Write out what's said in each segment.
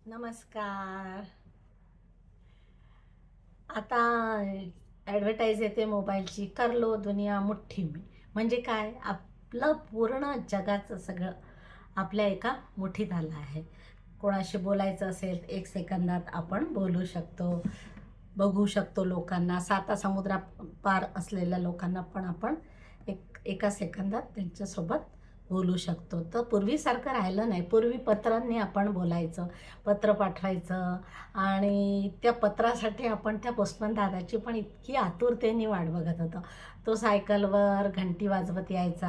नमस्कार. आता ॲडव्हर्टाईज येते मोबाईलची, कर लो दुनिया मुठ्ठी में. म्हणजे काय, आपलं पूर्ण जगाचं सगळं आपल्या एका मुठीत आलं आहे. कोणाशी बोलायचं असेल 1 सेकंदात आपण बोलू शकतो, बघू शकतो लोकांना. 7 समुद्रा पार असलेल्या लोकांना पण आपण एका सेकंदात त्यांच्यासोबत बोलू शकतो. तर पूर्वीसारखं राहिलं नाही. पूर्वी पत्रांनी आपण बोलायचं, पत्र पाठवायचं आणि त्या पत्रासाठी आपण त्या पोस्टमन दादाची पण इतकी आतुरतेने वाट बघत होतो. तो सायकलवर घंटी वाजवत यायचा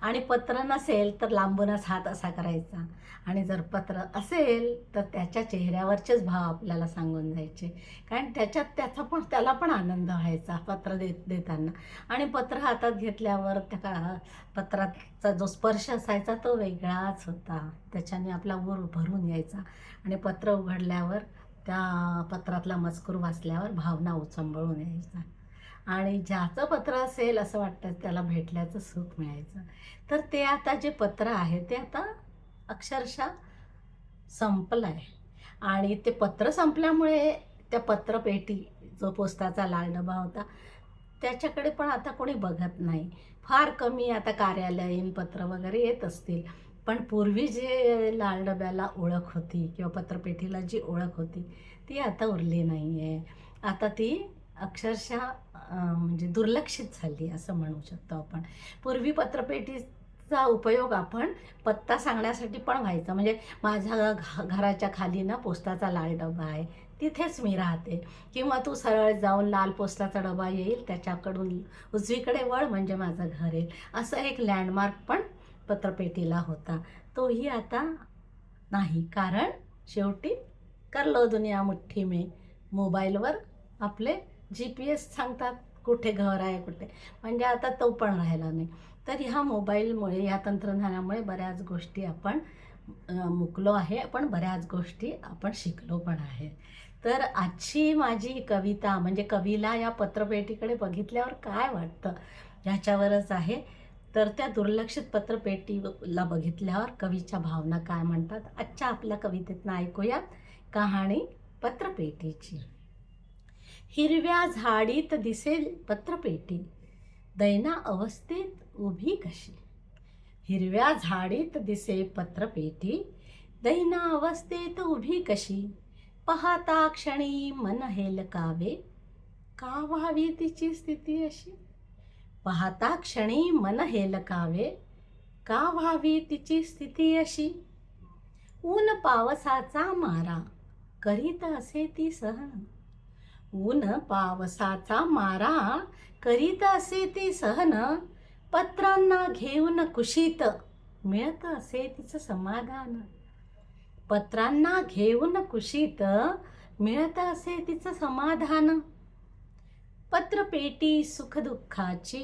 आणि पत्र नसेल तर लांबूनच हात असा करायचा आणि जर पत्र असेल तर त्याच्या चेहऱ्यावरचेच भाव आपल्याला सांगून जायचे. कारण त्याला पण आनंद व्हायचा पत्र देताना. आणि पत्र हातात घेतल्यावर त्या पत्राचा जो स्पर्श असायचा तो वेगळाच होता. त्याच्याने आपला ऊर भरून यायचा आणि पत्र उघडल्यावर त्या पत्रातला मजकूर वाचल्यावर भावना उचंबळून यायचा आणि ज्याचं पत्र असेल असं वाटतं त्याला भेटल्याचं सुख मिळायचं. तर ते आता जे पत्र आहे ते आता अक्षरशः संपलं आहे. आणि ते पत्र संपल्यामुळे त्या पत्रपेटी, जो पोस्टाचा लाल डबा होता, त्याच्याकडे पण आता कोणी बघत नाही. फार कमी आता कार्यालयीन पत्र वगैरे येत असतील, पण पूर्वी जे लाल डब्याला ओळख होती किंवा पत्रपेटीला जी ओळख होती ती आता उरली नाही आहे. आता ती अक्षरशः म्हणजे दुर्लक्षित झाली असं म्हणू शकतो आपण. पूर्वी पत्रपेटीचा उपयोग आपण पत्ता सांगण्यासाठी पण व्हायचा. म्हणजे माझ्या घराच्या खाली ना पोस्टाचा लाल डबा आहे, तिथेच मी राहते. किंवा तू सरळ जाऊन लाल पोस्टाचा डबा येईल त्याच्याकडून उजवीकडे वळ म्हणजे माझं घर येईल, असं एक लँडमार्क पण पत्रपेटीला होता. तोही आता नाही, कारण शेवटी कर लो दुनिया मुठ्ठी में. मोबाईलवर आपले GPS सांगतात कुठे घर आहे कुठे. म्हणजे आता तो पण राहिला नाही. तर ह्या मोबाईलमुळे, ह्या तंत्रज्ञानामुळे बऱ्याच गोष्टी आपण मुकलो आहे, पण बऱ्याच गोष्टी आपण शिकलो पण आहे. तर आजची माझी कविता म्हणजे कवीला या पत्रपेटीकडे बघितल्यावर काय वाटतं ह्याच्यावरच आहे. तर त्या दुर्लक्षित पत्रपेटीला बघितल्यावर कवीच्या भावना काय म्हणतात, आजच्या आपल्या कवितेतनं ऐकूयात. कहाणी पत्रपेटीची. हिरव्या झाडीत दिसेल पत्रपेटी, दैना अवस्थेत उभी कशी. हिरव्या झाडीत दिसे पत्रपेटी, दैना अवस्थेत उभी कशी. पाहता क्षणी मन हेलकावे, का व्हावी तिची स्थिती अशी. पाहता क्षणी मन हेलकावे, का व्हावी तिची स्थिती अशी. ऊन पावसाचा मारा, करीत असे ती सहन. ऊन पावसाचा मारा, करीत असे ती सहन. पत्रांना घेऊन कुशीत, मिळत असे तिचं समाधान. पत्रांना घेऊन कुशीत, मिळत असे तिचं समाधान. पत्रपेटी सुखदुःखाची,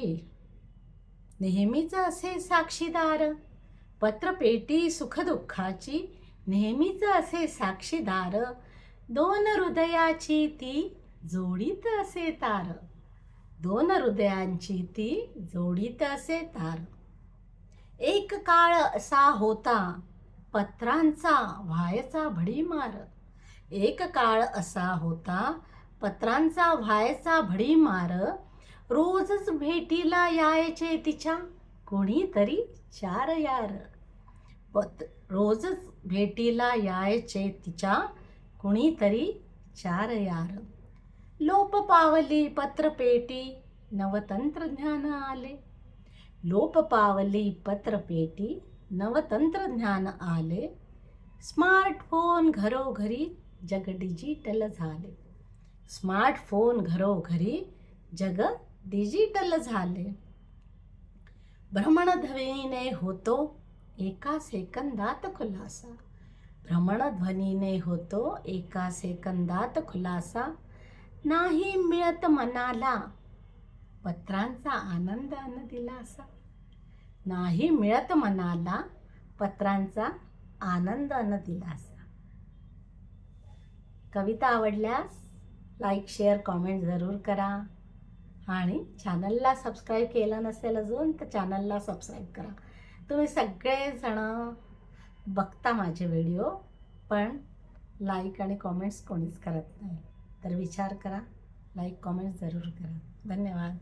नेहमीच असे साक्षीदार. पत्रपेटी सुखदुःखाची, नेहमीच असे साक्षीदार. दोन हृदयाची ती जोडीत असे तार. दोन हृदयांची ती जोडीत असे तार. एक काळ असा होता, पत्रांचा व्हायचा भडीमार. एक काळ असा होता, पत्रांचा व्हायचा भडीमार. रोजच भेटीला यायचे तिच्या कोणीतरी 4 यार. रोजच भेटीला यायचे तिच्या कुणीतरी 4 यार. लोप पावली पत्रपेटी, नवतंत्रज्ञान आले. लोप पावली पत्रपेटी, नवतंत्रज्ञान आले. स्मार्टफोन घरोघरी, जग डिजिटल झाले. स्मार्टफोन घरोघरी, जग डिजिटल झाले. भ्रमणध्वनीने होतो एका सेकंदात खुलासा. भ्रमणध्वनीने होतो एका सेकंदात खुलासा. नाही मिळत मनाला पत्रांचा आनंद अन दिलासा. नाही मिळत मनाला पत्रांचा आनंद अन दिलासा. कविता आवडल्यास लाईक, शेअर, कॉमेंट जरूर करा आणि चॅनलला सबस्क्राईब केलं नसेल अजून तर चॅनलला सबस्क्राईब करा. तुम्ही सगळेजण बघता माझे व्हिडिओ, पण लाईक आणि कॉमेंट्स कोणीच करत नाही. तर विचार करा, लाईक कॉमेंट्स जरूर करा. धन्यवाद.